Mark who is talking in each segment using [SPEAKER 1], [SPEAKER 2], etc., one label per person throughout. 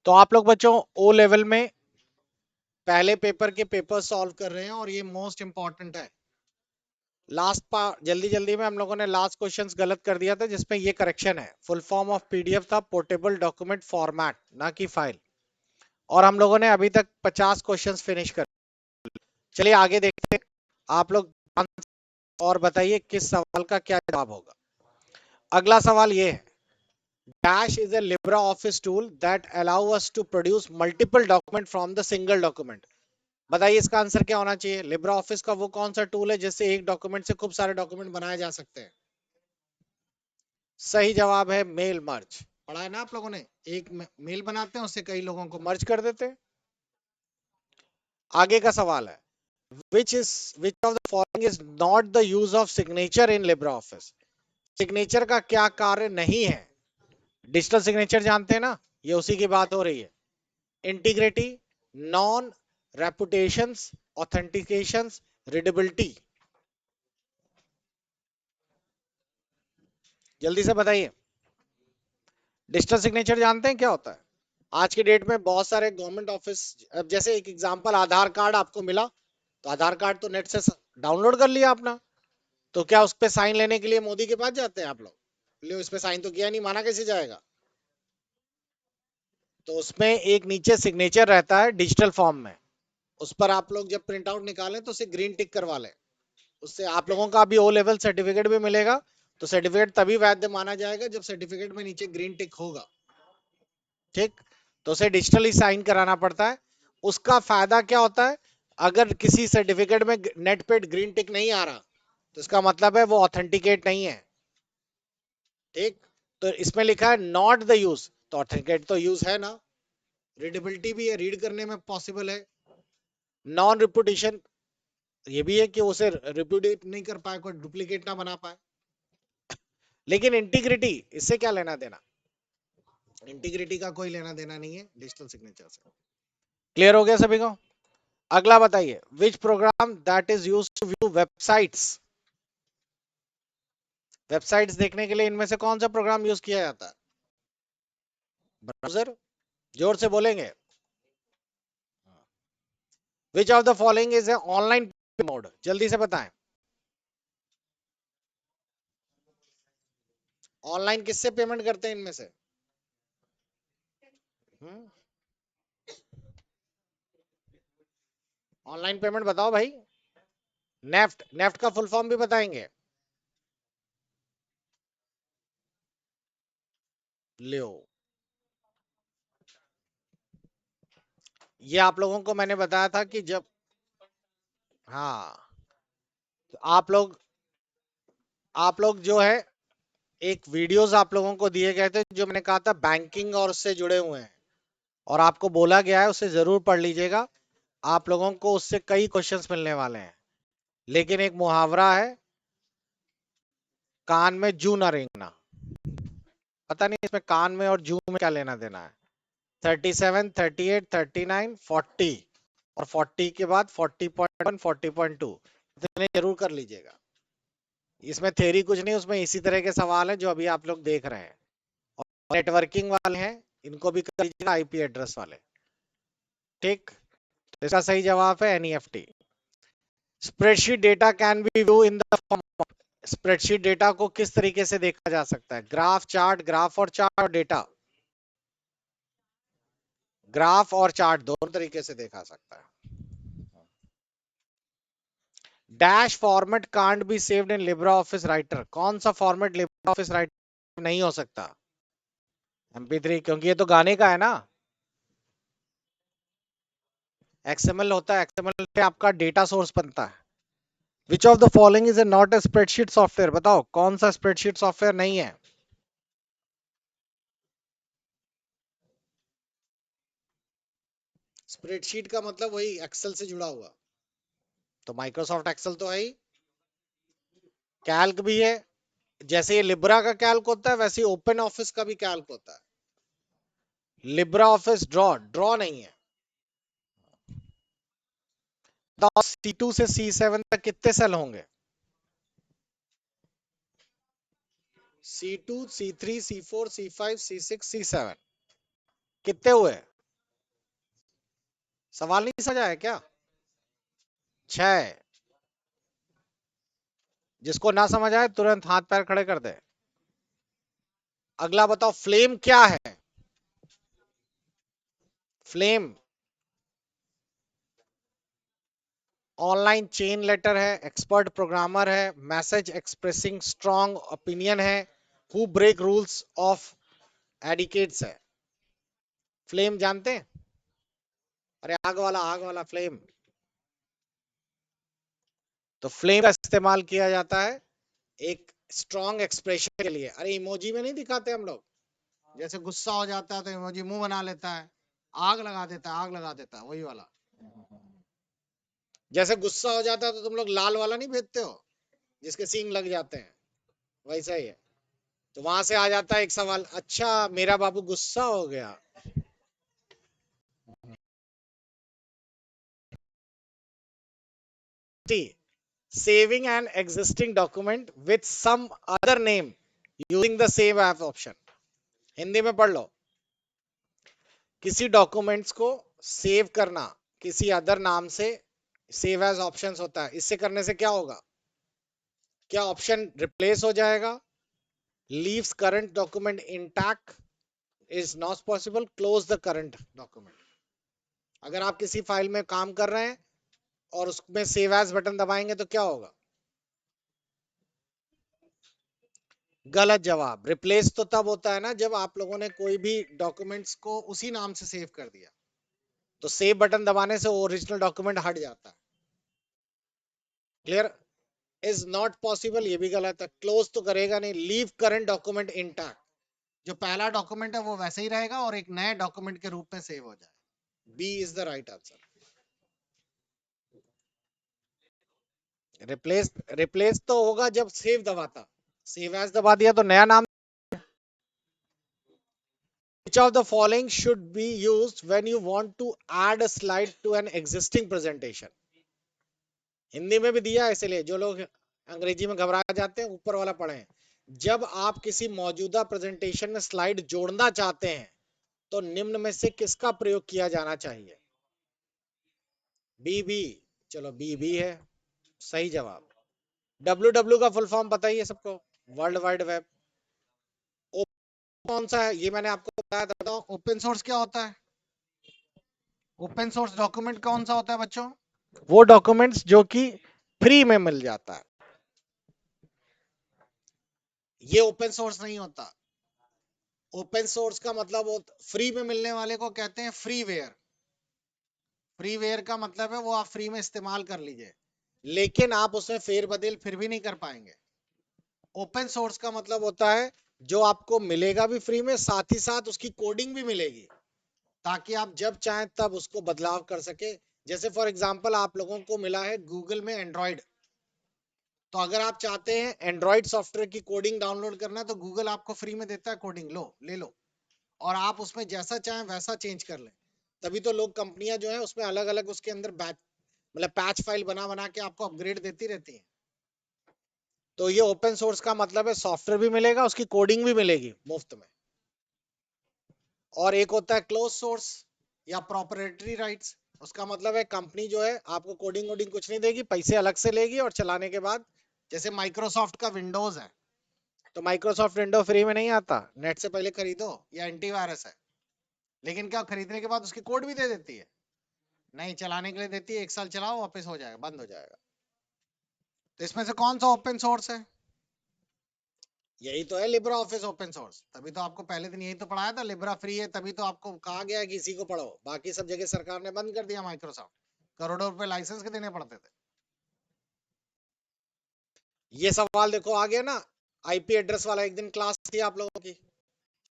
[SPEAKER 1] तो आप लोग बच्चों ओ लेवल में पहले पेपर के पेपर सॉल्व कर रहे हैं और ये मोस्ट इंपॉर्टेंट है। लास्ट पार्ट जल्दी जल्दी में हम लोगों ने लास्ट क्वेश्चंस गलत कर दिया था, जिसमें ये करेक्शन है। फुल फॉर्म ऑफ पीडीएफ था पोर्टेबल डॉक्यूमेंट फॉर्मेट, ना कि फाइल। और हम लोगों ने अभी तक 50 क्वेश्चंस फिनिश कर। चलिए आगे देखते हैं। आप लोग और बताइए किस सवाल का क्या जवाब होगा। अगला सवाल ये है, Dash is a LibreOffice tool that allow us to produce multiple document from the single document। बताइए इसका आंसर क्या होना चाहिए। लिब्रा ऑफिस का वो कौन सा टूल है जिससे एक डॉक्यूमेंट से खूब सारे डॉक्यूमेंट बनाए जा सकते हैं। सही जवाब है मेल मर्ज। पढ़ा है ना आप लोगों ने, एक मेल बनाते हैं उससे कई लोगों को मर्ज कर देते हैं। आगे का सवाल है, which of the following is not the use of signature in LibreOffice। Signature का क्या कार्य नहीं है। डिजिटल सिग्नेचर जानते हैं ना, ये उसी की बात हो रही है। Integrity, non, repudiations, authentications, readability. जल्दी से बताइए। डिजिटल सिग्नेचर जानते हैं क्या होता है। आज की डेट में बहुत सारे गवर्नमेंट ऑफिस, अब जैसे एक एग्जांपल, आधार कार्ड आपको मिला तो आधार कार्ड तो नेट से डाउनलोड कर लिया अपना, तो क्या उस पे साइन लेने के लिए मोदी के पास जाते हैं आप लोग। ले इस पे साइन तो किया नहीं, माना कैसे जाएगा। तो उसमें एक नीचे सिग्नेचर रहता है डिजिटल फॉर्म में, उस पर आप लोग जब प्रिंट आउट निकालें तो उसे ग्रीन टिक करवा लें। उससे आप लोगों का अभी ओ लेवल सर्टिफिकेट भी मिलेगा। तो सर्टिफिकेट तभी वैध माना जाएगा जब सर्टिफिकेट में नीचे ग्रीन टिक होगा। ठीक, तो उसे डिजिटली साइन कराना पड़ता है। उसका फायदा क्या होता है, अगर किसी सर्टिफिकेट में नेट पे ग्रीन टिक नहीं आ रहा तो इसका मतलब है वो ऑथेंटिकेट नहीं है। ठीक, तो इसमें लिखा है नॉट द यूज, तो ऑथेंटिकेट तो यूज है ना। रीडेबिलिटी भी है, रीड करने में पॉसिबल है। नॉन रिपुटेशन, ये भी है कि उसे रिप्यूटेट नहीं कर पाए, कोई डुप्लीकेट ना बना पाए। लेकिन इंटीग्रिटी, इससे क्या लेना देना। इंटीग्रिटी का कोई लेना देना नहीं है डिजिटल सिग्नेचर से। क्लियर हो गया सभी को। अगला बताइए, which program that is use to view websites. Websites देखने के लिए इनमें से कौन सा प्रोग्राम यूज किया जाता है। ब्राउजर, जोर से बोलेंगे। विच of the following is a online mode, जल्दी से बताएं। ऑनलाइन किससे पेमेंट करते हैं इनमें से। ऑनलाइन पेमेंट बताओ भाई। नेफ्ट, नेफ्ट का फुल फॉर्म भी बताएंगे। लियो, ये आप लोगों को मैंने बताया था कि जब, हाँ, तो आप लोग जो है, एक वीडियोस आप लोगों को दिए गए थे जो मैंने कहा था बैंकिंग और उससे जुड़े हुए हैं, और आपको बोला गया है उसे जरूर पढ़ लीजिएगा। आप लोगों को उससे कई क्वेश्चंस मिलने वाले हैं। लेकिन एक मुहावरा है, कान में जू ना रेंगना। पता नहीं इसमें कान में और जू में क्या लेना देना है। 37, 38, 39, 40 और 40 के बाद 40.1, 40.2 इतने जरूर कर लीजिएगा। इसमें थ्योरी कुछ नहीं, उसमें इसी तरह के सवाल है जो अभी आप लोग देख रहे हैं। और नेटवर्किंग वाले हैं, इनको भी कर लीजिएगा, आईपी एड्रेस वाले। ठीक, तो इसका सही जवाब है NEFT. Spreadsheet data can be view in the form. Spreadsheet data को किस तरीके से देखा जा सकता है। ग्राफ, चार्ट, ग्राफ और चार्ट और डेटा। ग्राफ और चार्ट दोनों तरीके से देखा सकता है। Dash format can't be saved in Libra office writer, कौन सा फॉर्मेट लिब्रा ऑफिस राइटर नहीं हो सकता। MP3, क्योंकि ये तो गाने का है ना। XML होता है, XML पे आपका डेटा सोर्स बनता है। विच of the following is a not a spreadsheet software, बताओ कौन सा स्प्रेडशीट सॉफ्टवेयर नहीं है। स्प्रेडशीट का मतलब वही एक्सेल से जुड़ा हुआ, तो माइक्रोसॉफ्ट एक्सेल तो है ही। कैल्क भी है, जैसे ये लिब्रा का कैल्क होता है वैसे ओपन ऑफिस का भी कैल्क होता है। लिब्रा ऑफिस ड्रॉ, ड्रॉ नहीं है। तो C2 से C7 तक कितने सेल होंगे। C2, C3, C4, C5, C6, C7 कितने हुए। सवाल नहीं समझ आया क्या? 6। जिसको ना समझ आए तुरंत हाथ पैर खड़े कर दे। अगला बताओ, फ्लेम क्या है? फ्लेम ऑनलाइन चेन लेटर है, एक्सपर्ट प्रोग्रामर है, मैसेज एक्सप्रेसिंग स्ट्रॉन्ग ओपिनियन है, हु ब्रेक रूल्स ऑफ एडिकेट्स है। फ्लेम जानते हैं? अरे आग वाला फ्लेम। तो फ्लेम का इस्तेमाल किया जाता है एक स्ट्रॉन्ग एक्सप्रेशन के लिए। अरे इमोजी में नहीं दिखाते हम लोग, जैसे गुस्सा हो जाता है तो इमोजी मुंह बना लेता है, आग लगा देता है, आग लगा देता है, वही वाला। जैसे गुस्सा हो जाता है तो तुम लोग लाल वाला नहीं भेजते हो, जिसके सींग लग जाते हैं, वैसा ही है। तो वहां से आ जाता है एक सवाल, अच्छा मेरा बाबू गुस्सा हो गया। Saving an existing document with some other name using the save as option. Hindi में पढ़ लो। किसी डॉक्यूमेंट्स को सेव करना किसी अदर नाम से, सेव एज ऑप्शंस होता है। इससे करने से क्या होगा? क्या ऑप्शन रिप्लेस हो जाएगा? Leaves current document intact, is not possible, close the current document. अगर आप किसी फाइल में काम कर रहे हैं और उसमें सेव एज बटन दबाएंगे तो क्या होगा? गलत जवाब। रिप्लेस तो तब होता है ना जब आप लोगों ने कोई भी डॉक्यूमेंट्स को उसी नाम से सेव कर दिया, तो सेव बटन दबाने से ओरिजिनल डॉक्यूमेंट हट जाता है। क्लियर? इज नॉट पॉसिबल ये भी गलत है, क्लोज तो करेगा नहीं। लीव करंट डॉक्यूमेंट इंटैक्ट, जो पहला डॉक्यूमेंट है वो वैसे ही रहेगा और एक नए डॉक्यूमेंट के रूप में सेव हो जाए। B is the right answer. Replace, replace तो होगा जब सेव दबाता, सेव एज दबा दिया तो नया नाम। Which of the following should be used when you want to add a slide to an existing presentation? Hindi में भी दिया है, इसलिए जो लोग अंग्रेजी में घबरा जाते हैं ऊपर वाला पढ़ें। जब आप किसी मौजूदा प्रेजेंटेशन में स्लाइड जोड़ना चाहते हैं तो निम्न में से किसका प्रयोग किया जाना चाहिए? B B. चलो बी बी है सही जवाब। डब्ल्यू डब्ल्यू का फुल फॉर्म बताइए सबको। World wide web. कौन सा है ये मैंने आपको बताया था, बताओ ओपन सोर्स क्या होता है? ओपन सोर्स डॉक्यूमेंट कौन सा होता है बच्चों? वो डॉक्यूमेंट्स जो कि फ्री में मिल जाता है, ये ओपन सोर्स नहीं होता। ओपन सोर्स का मतलब फ्री में मिलने वाले को कहते हैं फ्रीवेयर। फ्रीवेयर का मतलब है वो आप फ्री में इस्तेमाल कर लीजिए, लेकिन आप उसमें फेरबदल फिर भी नहीं कर पाएंगे। ओपन सोर्स का मतलब होता है जो आपको मिलेगा भी फ्री में, साथ ही साथ उसकी कोडिंग भी मिलेगी, ताकि आप जब चाहें तब उसको बदलाव कर सके। जैसे फॉर एग्जांपल आप लोगों को मिला है गूगल में एंड्रॉइड, तो अगर आप चाहते हैं एंड्रॉइड सॉफ्टवेयर की कोडिंग डाउनलोड करना तो गूगल आपको फ्री में देता है कोडिंग, लो ले लो, और आप उसमें जैसा चाहें वैसा चेंज कर लें। तभी तो लोग, कंपनियां जो है उसमें अलग अलग उसके अंदर बैच, मतलब पैच फाइल बना बना के आपको अपग्रेड देती रहती है। तो ये ओपन सोर्स का मतलब है सॉफ्टवेयर भी मिलेगा, उसकी कोडिंग भी मिलेगी मुफ्त में। और एक होता है क्लोज सोर्स या प्रोप्राइटरी राइट्स, उसका मतलब है कंपनी जो है आपको कोडिंग वोडिंग कुछ नहीं देगी, पैसे अलग से लेगी और चलाने के बाद, जैसे माइक्रोसॉफ्ट का विंडोज है, तो माइक्रोसॉफ्ट विंडो फ्री में नहीं आता, नेट से पहले खरीदो, या एंटीवायरस है, लेकिन क्या खरीदने के बाद उसकी कोड भी दे देती है? नहीं, चलाने के लिए देती है, 1 साल चलाओ वापस हो जाएगा, बंद हो जाएगा। तो इसमें से कौन सा ओपन सोर्स है? यही तो है लिब्रा ऑफिस ओपन सोर्स। तभी तो आपको पहले दिन यही तो पढ़ाया था, लिब्रा फ्री है, तभी तो आपको कहा गया है कि इसी को पढ़ो। बाकी सब जगह सरकार ने बंद कर दिया, माइक्रोसॉफ्ट करोड़ों रुपए लाइसेंस के देने पड़ते थे। ये सवाल देखो आ गया ना, आईपी एड्रेस वाला, एक दिन क्लास थी आप लोगों की।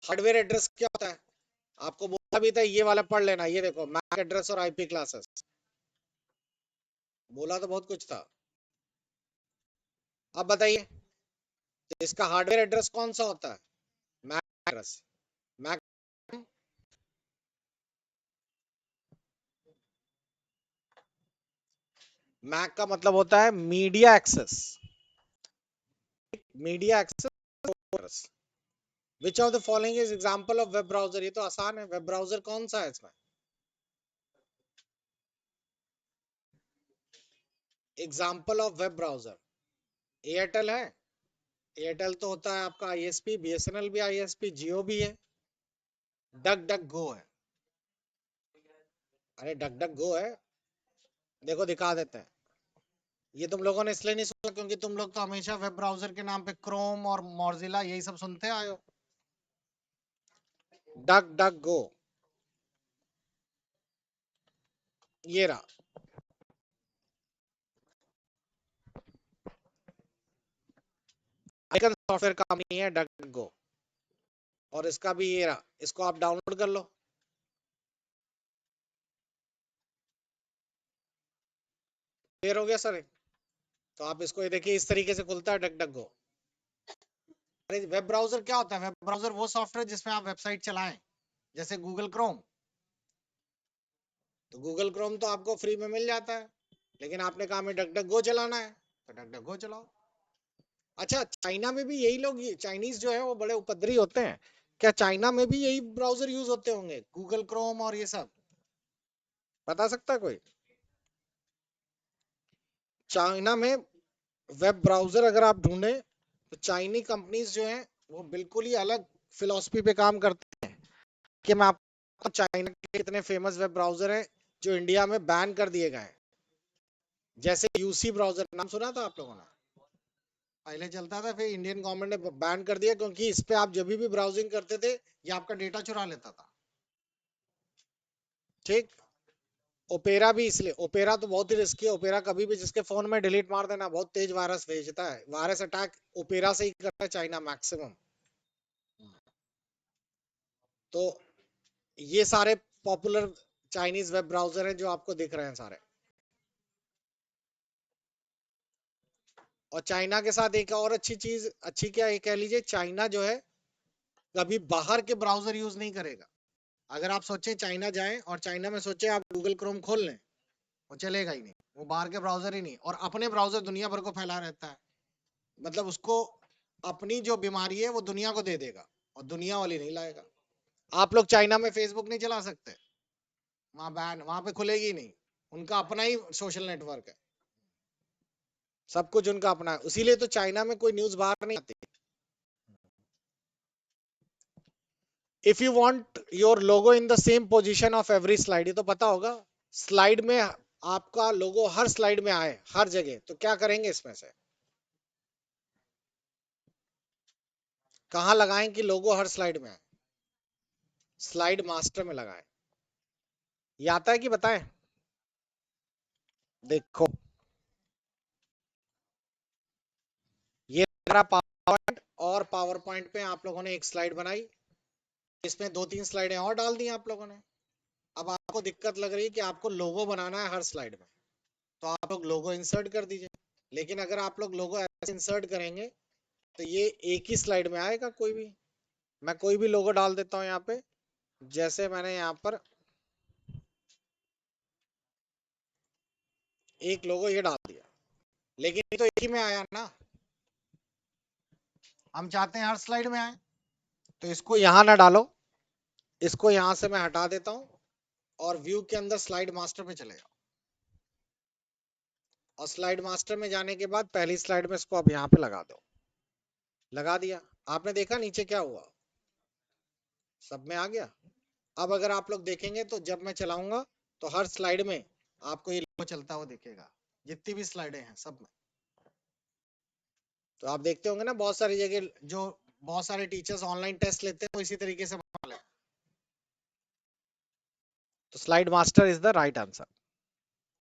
[SPEAKER 1] हार्डवेयर एड्रेस क्या होता है? आपको बोला भी था ये वाला पढ़ लेना, ये देखो मैक एड्रेस और आईपी क्लासेस, बोला तो बहुत कुछ था। अब बताइए, तो इसका हार्डवेयर एड्रेस कौन सा होता है? Mac address. मैक, मैक का मतलब होता है media access, media access. Which of the following is example of web browser? ये तो आसान है, वेब ब्राउजर कौन सा है इसमें? Example of web browser, Airtel है, एयरटेल तो होता है आपका आईएसपी, बीएसएनएल भी आईएसपी, जियो भी है, डक डक गो है। अरे डक डक गो है, देखो दिखा देते हैं। ये तुम लोगों ने इसलिए नहीं सुना क्योंकि तुम लोग तो हमेशा वेब ब्राउजर के नाम पे क्रोम और मोजिला यही सब सुनते आए हो। डक डक गो, ये रहा, आइकन सॉफ्टवेयर कंपनी है डक डक गो, और इसका भी ये रहा, इसको आप डाउनलोड कर लो। क्लियर हो गया सर? तो आप इसको ये देखिए, इस तरीके से खुलता है डक डक गो। अरे वेब ब्राउजर क्या होता है? वेब ब्राउजर वो सॉफ्टवेयर जिसमें आप वेबसाइट चलाएं, जैसे गूगल क्रोम। तो गूगल क्रोम तो आपको फ्री में मिल जाता है, लेकिन आपने कहा हमें डक डक गो चलाना है, तो डक डक गो चलाओ। अच्छा, चाइना में भी यही लोग, चाइनीज जो है वो बड़े उपद्रवी होते हैं, क्या चाइना में भी यही ब्राउजर यूज होते होंगे, गूगल क्रोम और ये सब? बता सकता है कोई? चाइना में वेब ब्राउजर अगर आप ढूंढे तो चाइनी कंपनीज जो हैं वो बिल्कुल ही अलग फिलॉसफी पे काम करते हैं। कि मैं आपको चाइना के इतने फेमस वेब ब्राउजर हैं जो इंडिया में बैन कर दिए गए हैं। जैसे यूसी ब्राउजर, नाम सुना था आप लोगों ने? पहले चलता था, फिर इंडियन गवर्नमेंट ने बैन कर दिया क्योंकि इस पे आप जब भी ब्राउजिंग करते थे ये आपका डेटा चुरा लेता था। ठीक। ओपेरा भी, इसलिए ओपेरा तो बहुत ही रिस्की है। ओपेरा कभी भी जिसके फोन में डिलीट मार देना, बहुत तेज वायरस भेजता है। वायरस अटैक ओपेरा से ही करता है चाइना मैक्सिमम। तो ये सारे पॉपुलर चाइनीज वेब ब्राउजर हैं जो आपको दिख रहे हैं सारे। और चाइना के साथ एक और अच्छी चीज, अच्छी क्या ये कह लीजिए, चाइना जो है कभी बाहर के ब्राउजर यूज नहीं करेगा। अगर आप सोचें चाइना जाएं और चाइना में सोचे आप गूगल क्रोम खोल लें, वो चलेगा ही नहीं, वो बाहर के ब्राउजर ही नहीं, और अपने ब्राउजर दुनिया भर को फैला रहता है। मतलब उसको अपनी जो बीमारी है वो दुनिया को दे देगा और दुनिया वाली नहीं लाएगा। आप लोग चाइना में फेसबुक नहीं चला सकते, वहां बैन, वहां पे खुलेगी नहीं, उनका अपना ही सोशल नेटवर्क है, सब कुछ उनका अपना है। इसीलिए तो चाइना में कोई न्यूज बाहर नहीं आती। If you want your logo in the same position of every slide, ये तो पता होगा, स्लाइड में आपका लोगो हर स्लाइड में आए हर जगह, तो क्या करेंगे इसमें से? कहां लगाएं कि लोगो हर स्लाइड में आए? स्लाइड मास्टर में लगाएं। ये आता है कि बताएं? देखो, ये मेरा पावर पॉइंट, और पावर पॉइंट पे आप लोगों ने एक स्लाइड बनाई, इसमें 2-3 स्लाइडें और डाल दी आप लोगों ने। अब आपको दिक्कत लग रही है कि आपको लोगो बनाना है हर स्लाइड में, तो आप लोग लोगो इंसर्ट कर दीजिए। लेकिन अगर आप लोग लोगो ऐसे इंसर्ट करेंगे तो ये एक ही स्लाइड में आएगा कोई भी। मैं कोई भी लोगो डाल देता हूं यहाँ पे, जैसे मैंने यहाँ पर एक लोगो ये डाल दिया, लेकिन ये तो एक ही में आया ना, हम चाहते हैं हर स्लाइड में आए। तो इसको यहाँ ना डालो, इसको यहाँ से मैं हटा देता हूँ और व्यू के अंदर स्लाइड मास्टर पे चले जाओ, और स्लाइड मास्टर में जाने के बाद पहली स्लाइड में इसको अब यहाँ पे लगा दो। लगा दिया, आपने देखा नीचे क्या हुआ, सब में आ गया। अब अगर आप लोग देखेंगे तो जब मैं चलाऊंगा तो हर स्लाइड में आपको ये लोगो चलता हुआ दिखेगा, जितनी भी स्लाइडें हैं सब में। तो आप देखते होंगे ना, बहुत सारी जगह जो बहुत सारे टीचर्स ऑनलाइन टेस्ट लेते हैं वो इसी तरीके से बना लेते हैं। तो slide master is the right answer.